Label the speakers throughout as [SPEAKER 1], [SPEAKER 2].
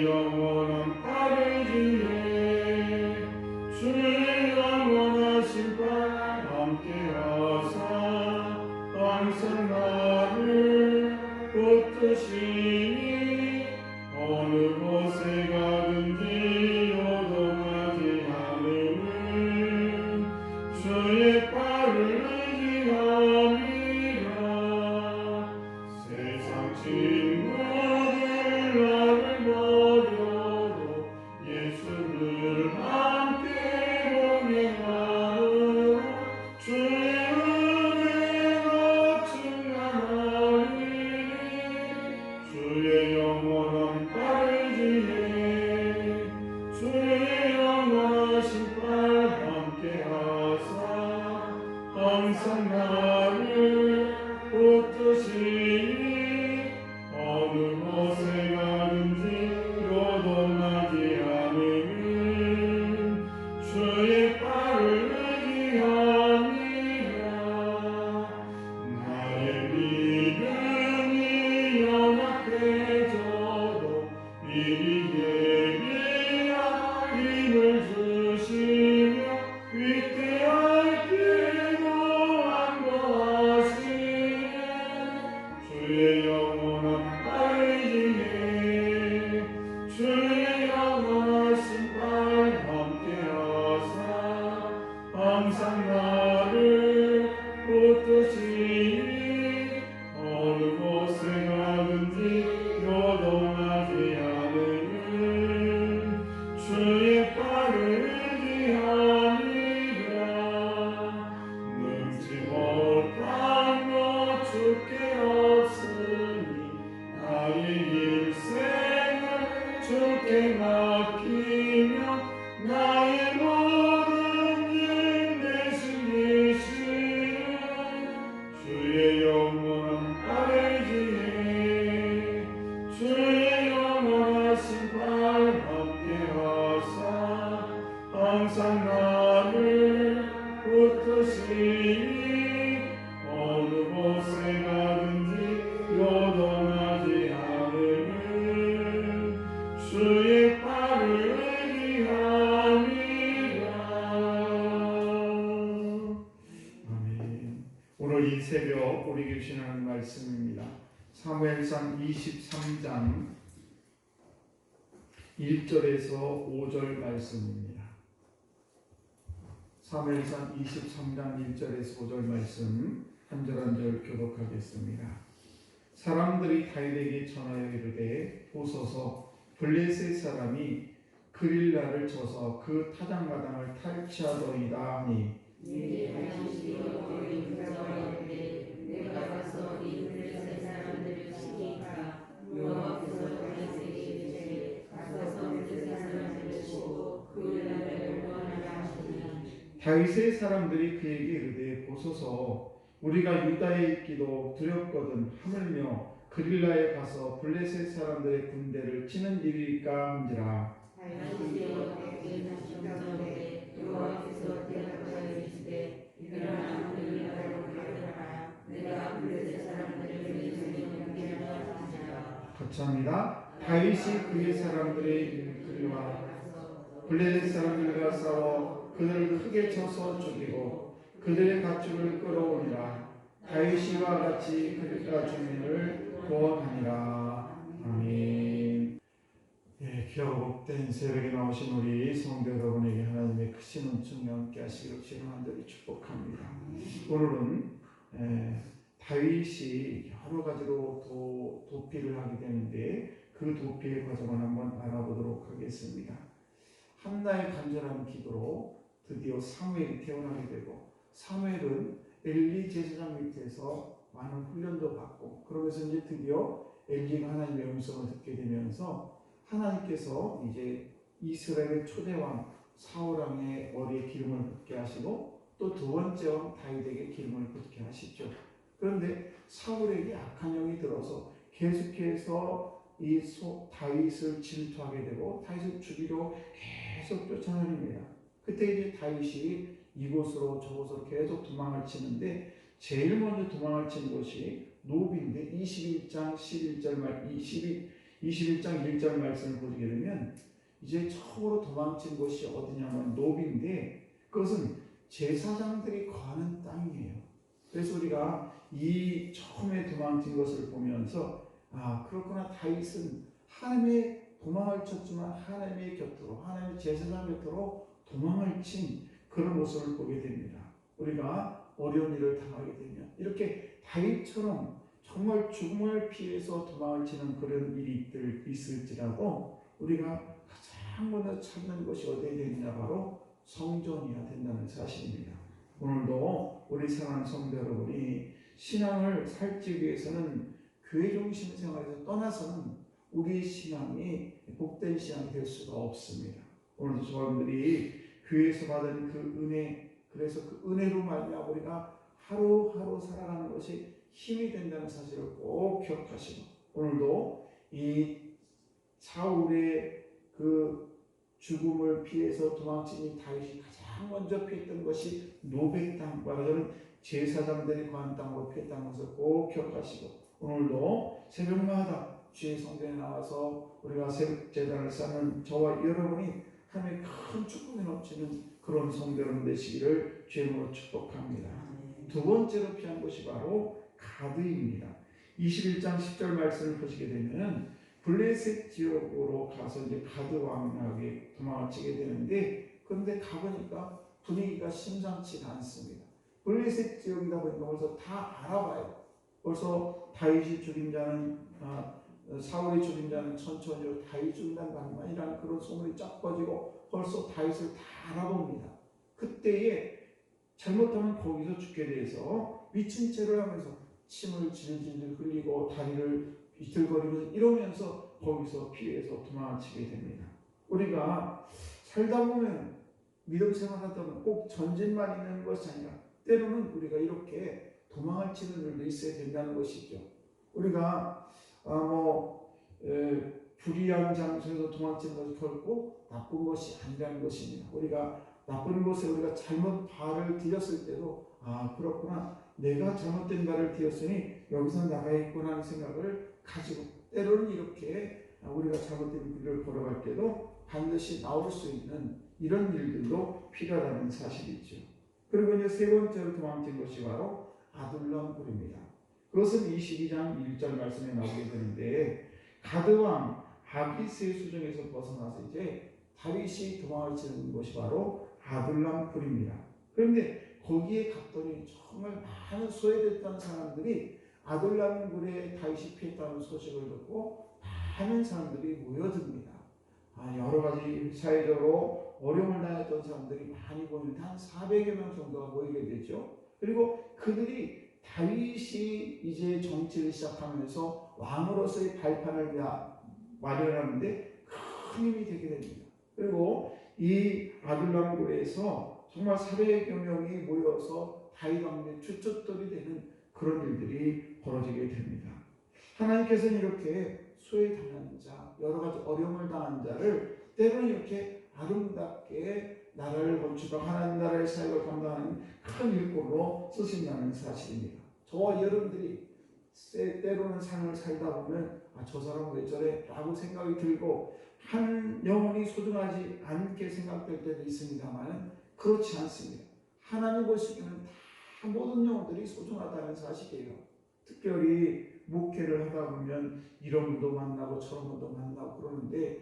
[SPEAKER 1] 영원한 팔을 지내 주의 영원하신 팔 함께하사 항상 나를 붙드시니 어느 곳에 가든지 요동하지 않으는 주의 팔을 의지함이라. 세상 친구들 나를 버려도 예수를 함께 동행하오. 주의 은혜가 충만하리니 주의 영원한 팔을 지내 주의 영원하신 팔 함께하사 항상 나를 붙드시니 어느 곳에 가든지 요동하지 않으는 주의 팔을 의지함이라. 나의 믿음이 연약해져도 미리 예비한 힘을 주시며 위태할 때도 안도하시네 주의 영원한 팔을 지내 주의 영원하신 팔 함께하사 항상 나를 붙드시니 어느 곳에 가든지 요동하지 않으는 주의 팔을 의지함이라. 능지 못한 것 주께 없으니 나의 일생을 주께 맡기며 나의 모든 일 대신이시는 주의 영원한 팔을 지내 주의 영원하신 팔 함께하사 항상 나를 붙드시니 어느 곳에 가든지 요동하지 않으는 주의 팔을 의지함이라. 아멘. 오늘 이 새벽 우리 주시는 하나님 말씀입니다. 사무엘상 23장 1절에서 5절 말씀입니다. 사무엘상 23장 1절에서 5절 말씀 한 절 한 절 교독하겠습니다. 사람들이 다윗에게 전하여 이르되 보소서 블레셋 사람이 그릴라를 쳐서 그 타작마당을 탈취하더이다 하니
[SPEAKER 2] 내가 가서 이 블레셋 사람들을 치니까 여호와께서 다윗에게 이르시되 가서 블레셋 사람들을 치고 그릴라를 멸망하라 하시니
[SPEAKER 1] 다윗의 사람들이 그에게 이르되 보소서 우리가 유다에 있기도 두렵거든 하물며 그릴라에 가서 블레셋 사람들의 군대를 치는 일일까 한지라.
[SPEAKER 2] 다윗이 여호와께 나시om전에 여호와께서 대답하여 이르시되 일어나 그릴라로 가더라. 내가 블레셋 사람들을 내 손에 넘기려 하시니라.
[SPEAKER 1] 거창합니다. 다윗이 그의 사람들의 일꾼과 블레셋 사람들과 싸워 그들을 크게 쳐서 죽이고 그들의 가축을 끌어오니라. 다윗이와 같이 그릴라 주민을 구원하니라. 아멘. 귀하고 복된 새벽에 나오신 우리 성도 여러분에게 하나님의 크신 은총이 함께 하시기를 주님 간절히 축복합니다. 오늘은 다윗이 여러 가지로 도피를 하게 되는데 그 도피의 과정을 한번 알아보도록 하겠습니다. 한나의 간절한 기도로 드디어 사무엘이 태어나게 되고, 사무엘은 엘리 제사장 밑에서 많은 훈련도 받고, 그러면서 이제 드디어 엘리가 하나님의 음성을 듣게 되면서 하나님께서 이제 이스라엘의 초대왕 사울왕의 머리에 기름을 붓게 하시고 또 두 번째 왕 다윗에게 기름을 붓게 하시죠. 그런데 사울에게 악한 영이 들어서 계속해서 이 다윗을 질투하게 되고 다윗을 죽이려 계속 쫓아다닙니다. 그때 이제 다윗이 이곳으로 저곳으로 계속 도망을 치는데 제일 먼저 도망을 친 곳이 노비인데 21장 11절 말 21장 1절 말씀을 보게 되면 이제 처음으로 도망친 곳이 어디냐면 노비인데 그것은 제사장들이 거하는 땅이에요. 그래서 우리가 이 처음에 도망친 것을 보면서 그렇구나, 다윗은 하나님의 도망을 쳤지만 하나님의 곁으로, 하나님의 제사장 곁으로 도망을 친 그런 모습을 보게 됩니다. 우리가 어려운 일을 당하게 되면 이렇게 다윗처럼 정말 죽음을 피해서 도망을 치는 그런 일이 있을지라도 우리가 가장 먼저 찾는 것이 어디에 되느냐, 바로 성전이어야 된다는 사실입니다. 오늘도 우리 사랑하는 성도 여러분이 신앙을 살기 위해서는 교회 중심 생활에서 떠나서는 우리의 신앙이 복된 신앙이 될 수가 없습니다. 오늘도 저분들이 교회에서 받은 그 은혜, 그래서 그 은혜로 말미암아 우리가 하루하루 살아가는 것이 힘이 된다는 사실을 꼭 기억하시고, 오늘도 이 사울의 그 죽음을 피해서 도망친 이 다윗이 가장 먼저 피했던 것이 노베 땅, 말하자면 제사장들이 거한 땅으로 피했다는 것을 꼭 기억하시고, 오늘도 새벽마다 주의 성전에 나와서 우리가 새벽 제단을 쌓는 저와 여러분이 하나님의 큰 축복이 넘치는 그런 성도 여러분 되시기를 주님으로 축복합니다. 두 번째로 피한 것이 바로 가드입니다. 21장 10절 말씀을 보시게 되면 블레셋 지역으로 가서 이제 가드 왕에게 도망을 치게 되는데, 그런데 가보니까 분위기가 심상치가 않습니다. 블레셋 지역이다 보니까 벌써 다 알아봐요. 벌써 다윗이 죽인 자는 사울이 죽인 자는 천천히로 다윗 죽인다는 말만이라는 그런 소문이 쫙 퍼지고 벌써 다윗을 다 알아봅니다. 그때에 잘못하면 거기서 죽게 돼서 미친 채를 하면서 침을 질질 흘리고 다리를 비틀거리면서 이러면서 거기서 피해서 도망을 치게 됩니다. 우리가 살다 보면 믿음 생활하다 보면 꼭 전진만 있는 것이 아니라 때로는 우리가 이렇게 도망을 치는 일도 있어야 된다는 것이죠. 우리가 불의한 장소에서 도망치는 것이 결코 나쁜 것이 아니라는 것입니다. 우리가 나쁜 곳에 우리가 잘못 발을 들였을 때도 그렇구나, 내가 잘못된 발을 들였으니 여기서 나가야겠구나 하는 생각을 가지고, 때로는 이렇게 우리가 잘못된 길을 걸어갈 때도 반드시 나올 수 있는 이런 일들도 필요하다는 사실이죠. 그리고 이제 세 번째로 도망친 것이 바로 아둘람 굴입니다. 그것은 22장 1절 말씀에 나오게 되는데, 가드왕 아기스의 수정에서 벗어나서 이제 다윗이 도망을 치는 것이 바로 아둘람 굴입니다. 그런데 거기에 갔더니 정말 많은 소외됐던 사람들이 아둘람 굴에 다윗이 피했다는 소식을 듣고 많은 사람들이 모여듭니다. 여러 가지 사회적으로 어려움을 당했던 사람들이 많이 모이는데 한 400여 명 정도가 모이게 되죠. 그리고 그들이 다윗이 이제 정치를 시작하면서 왕으로서의 발판을 마련하는데 큰 힘이 되게 됩니다. 그리고 이 아둘람굴에서 정말 400여 명이 모여서 다윗 왕의 주춧돌이 되는 그런 일들이 벌어지게 됩니다. 하나님께서는 이렇게 소외당한 자, 여러 가지 어려움을 당한 자를 때로는 이렇게 아름답게 나라를 건축하고 하나님 나라의 사역을 감당하는 큰 일꾼으로 쓰신다는 사실입니다. 저와 여러분들이 때로는 삶을 살다 보면 저 사람은 왜 저래? 라고 생각이 들고 한 영혼이 소중하지 않게 생각될 때도 있습니다만 그렇지 않습니다. 하나님 보시기에는 다 모든 영혼들이 소중하다는 사실이에요. 특별히 목회를 하다 보면 이런 분도 만나고 저런 분도 만나고 그러는데,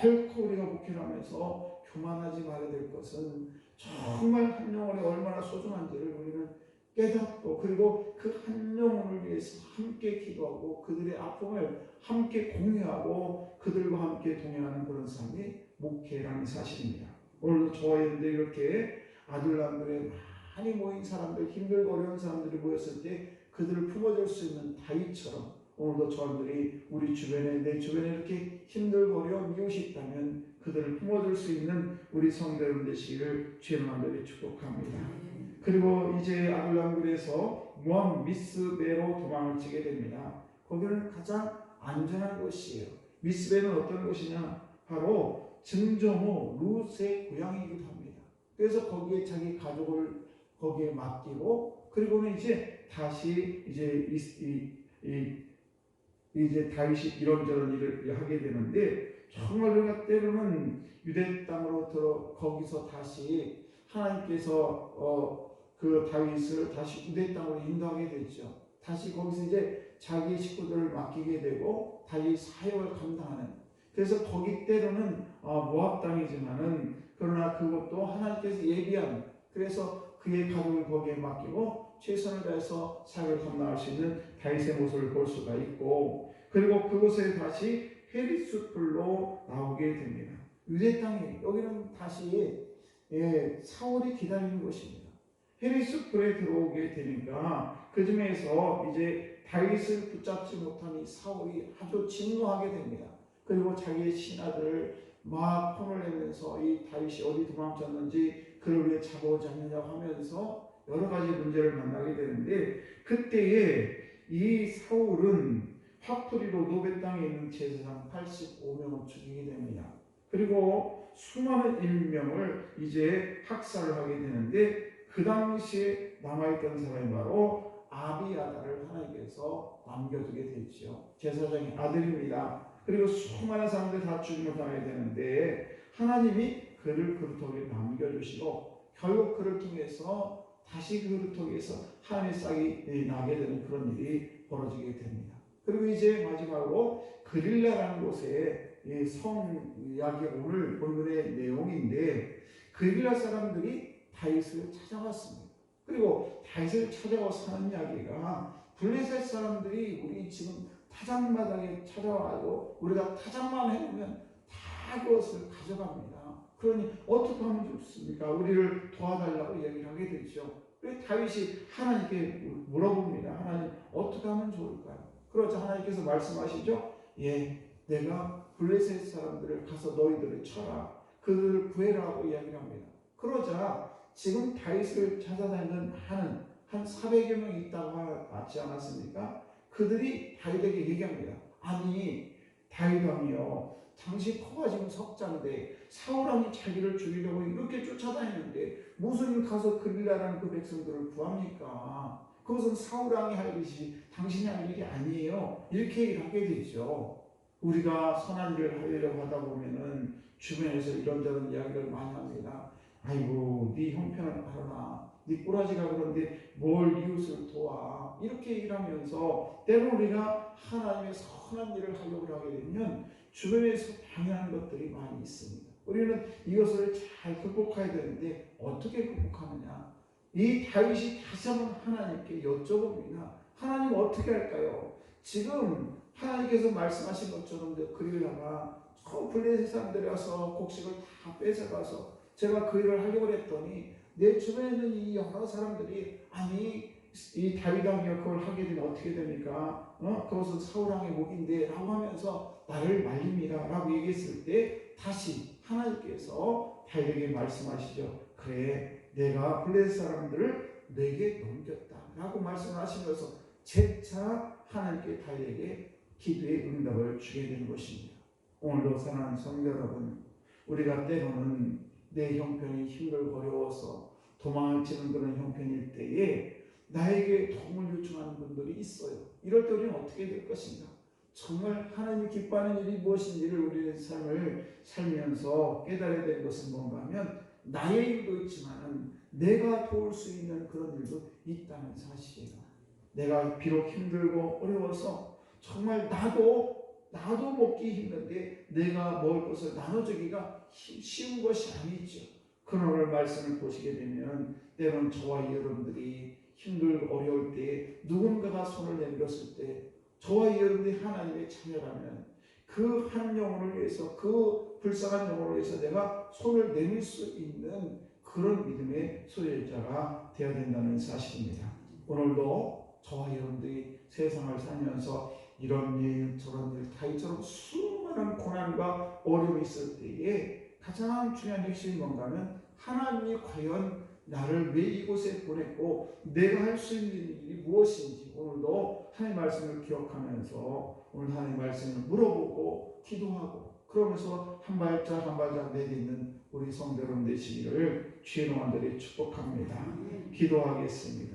[SPEAKER 1] 결코 우리가 목회를 하면서 교만하지 말아야 될 것은 정말 한 영혼이 얼마나 소중한지를 우리는 깨닫고, 그리고 그 한 영혼을 위해서 함께 기도하고 그들의 아픔을 함께 공유하고 그들과 함께 동행하는 그런 삶이 목회라는 사실입니다. 오늘도 저와 여러분들 이렇게 아둘람굴에 많이 모인 사람들, 힘들고 어려운 사람들이 모였을 때 그들을 품어줄 수 있는 다윗처럼 오늘도 저들이 우리 주변에, 내 주변에 이렇게 힘들고 어려운 이웃이 있다면 그들을 품어줄 수 있는 우리 성도 여러분 되시기를 주의 이름으로 축복합니다. 그리고 이제 아둘람굴에서 모압 미스베로 도망을 치게 됩니다. 거기는 가장 안전한 곳이에요. 미스베는 어떤 곳이냐? 바로 증조모 룻의 고향이기도 합니다. 그래서 거기에 자기 가족을 거기에 맡기고, 그리고는 이제 다시 이제 이제 다윗이 이런저런 일을 하게 되는데 정말 우리가 때로는 유대 땅으로 들어 거기서 다시 하나님께서 그 다윗을 다시 유대 땅으로 인도하게 되죠. 다시 거기서 이제 자기 식구들을 맡기게 되고 다시 사역을 감당하는. 그래서 거기 때로는 모압 땅이지만은 그러나 그것도 하나님께서 예비한, 그래서 그의 가족을 거기에 맡기고 최선을 다해서 사역을 감당할 수 있는 다윗의 모습을 볼 수가 있고, 그리고 그곳에 다시 헤리스풀로 나오게 됩니다. 유대 땅에 여기는 다시 사울이 기다리는 것입니다. 헤리스풀에 들어오게 되니까 그 중에서 이제 다윗을 붙잡지 못한 이 사울이 아주 진노하게 됩니다. 그리고 자기의 신하들을 막 혼을 내면서 이 다윗이 어디 도망쳤는지 그를 왜 잡아오지 않느냐고 하면서 여러 가지 문제를 만나게 되는데, 그때에 이 사울은 화풀이로 노베 땅에 있는 제사장 85명을 죽이게 됩니다. 그리고 수많은 인명을 이제 학살을 하게 되는데, 그 당시에 남아있던 사람이 바로 아비아다를 하나님께서 남겨두게 되죠. 제사장의 아들입니다. 그리고 수많은 사람들이 다 죽임을 당하게 되는데 하나님이 그를 그루터기에 남겨주시고 결국 그를 통해서 다시 그 그루터기에서 하나님의 싹이 나게 되는 그런 일이 벌어지게 됩니다. 그리고 이제 마지막으로 그릴라라는 곳에 성 이야기, 오늘 본문의 내용인데, 그릴라 사람들이 다윗을 찾아왔습니다. 그리고 다윗을 찾아와서 하는 이야기가, 블레셋 사람들이 우리 지금 타작마당에 찾아와도 우리가 타작만 해보면 다 그것을 가져갑니다. 그러니 어떻게 하면 좋습니까? 우리를 도와달라고 얘기를 하게 되죠. 그래서 다윗이 하나님께 물어봅니다. 하나님, 어떻게 하면 좋을까요? 그러자 하나님께서 말씀하시죠. 내가 블레셋 사람들을 가서 너희들을 쳐라, 그들을 구해라고 이야기를 합니다. 그러자 지금 다윗을 찾아다니는 한 400여 명이 있다고 하지 않았습니까? 그들이 다윗에게 얘기합니다. 아니 다윗 왕이요, 당신 코가 지금 석자인데 사울 왕이 자기를 죽이려고 이렇게 쫓아다니는데 무슨 가서 그릴라라는 그 백성들을 구합니까? 그것은 사울 왕이 할 일이지 당신이 할 일이 아니에요. 이렇게 얘기를 하게 되죠. 우리가 선한 일을 하려고 하다 보면은 주변에서 이런저런 이야기를 많이 합니다. 아이고 네 형편을 알아라, 네 꼬라지가 그런데 뭘 이웃을 도와, 이렇게 일하면서 때로 우리가 하나님의 선한 일을 하려고 하게 되면 주변에서 방해하는 것들이 많이 있습니다. 우리는 이것을 잘 극복해야 되는데 어떻게 극복하느냐? 이 다윗이 다시 한번 하나님께 여쭤봅니다. 하나님 어떻게 할까요? 지금 하나님께서 말씀하신 것처럼 그릴라가 저 블레셋 사람들이 와서 곡식을 다 뺏어가서 제가 그 일을 하려고 했더니 내 주변에 있는 이 여러 사람들이 아니 이 다윗 왕이 그걸 하게 되면 어떻게 됩니까? 그것은 사울 왕의 목인데 라고 하면서 나를 말립니다 라고 얘기했을 때 다시 하나님께서 다윗에게 말씀하시죠. 그래, 내가 블레셋 사람들을 내게 넘겼다 라고 말씀을 하시면서 재차 하나님께 다윗에게 기도의 응답을 주게 되는 것입니다. 오늘도 사랑하는 성도 여러분, 우리가 때로는 내 형편이 힘들고 어려워서 도망치는 그런 형편일 때에 나에게 도움을 요청하는 분들이 있어요. 이럴 때 우리는 어떻게 될 것인가? 정말 하나님이 기뻐하는 일이 무엇인지를 우리의 삶을 살면서 깨달아야 될 것은 뭔가 하면 나의 일도 있지만 내가 도울 수 있는 그런 일도 있다는 사실이에요. 내가 비록 힘들고 어려워서 정말 나도 먹기 힘든데 내가 먹을 것을 나눠주기가 쉬운 것이 아니죠. 그런 오늘 말씀을 보시게 되면 때로는 저와 여러분들이 힘들고 어려울 때 누군가가 손을 내밀었을 때 저와 여러분들이 하나님의 자녀라면 그 한 영혼을 위해서, 그 불쌍한 영혼을 위해서 내가 손을 내밀 수 있는 그런 믿음의 소유자가 되어야 된다는 사실입니다. 오늘도 저와 여러분들이 세상을 살면서 이런 일 저런 일 다윗처럼 수많은 고난과 어려움이 있을 때에 가장 중요한 핵심이 뭔가 하면 하나님이 과연 나를 왜 이곳에 보냈고 내가 할 수 있는 일이 무엇인지 오늘도 하나님의 말씀을 기억하면서 오늘 하나님의 말씀을 물어보고 기도하고 그러면서 한 발짝 한 발짝 내딛는 우리 성도 여러분 되시기를 주의 이름으로 축복합니다. 기도하겠습니다.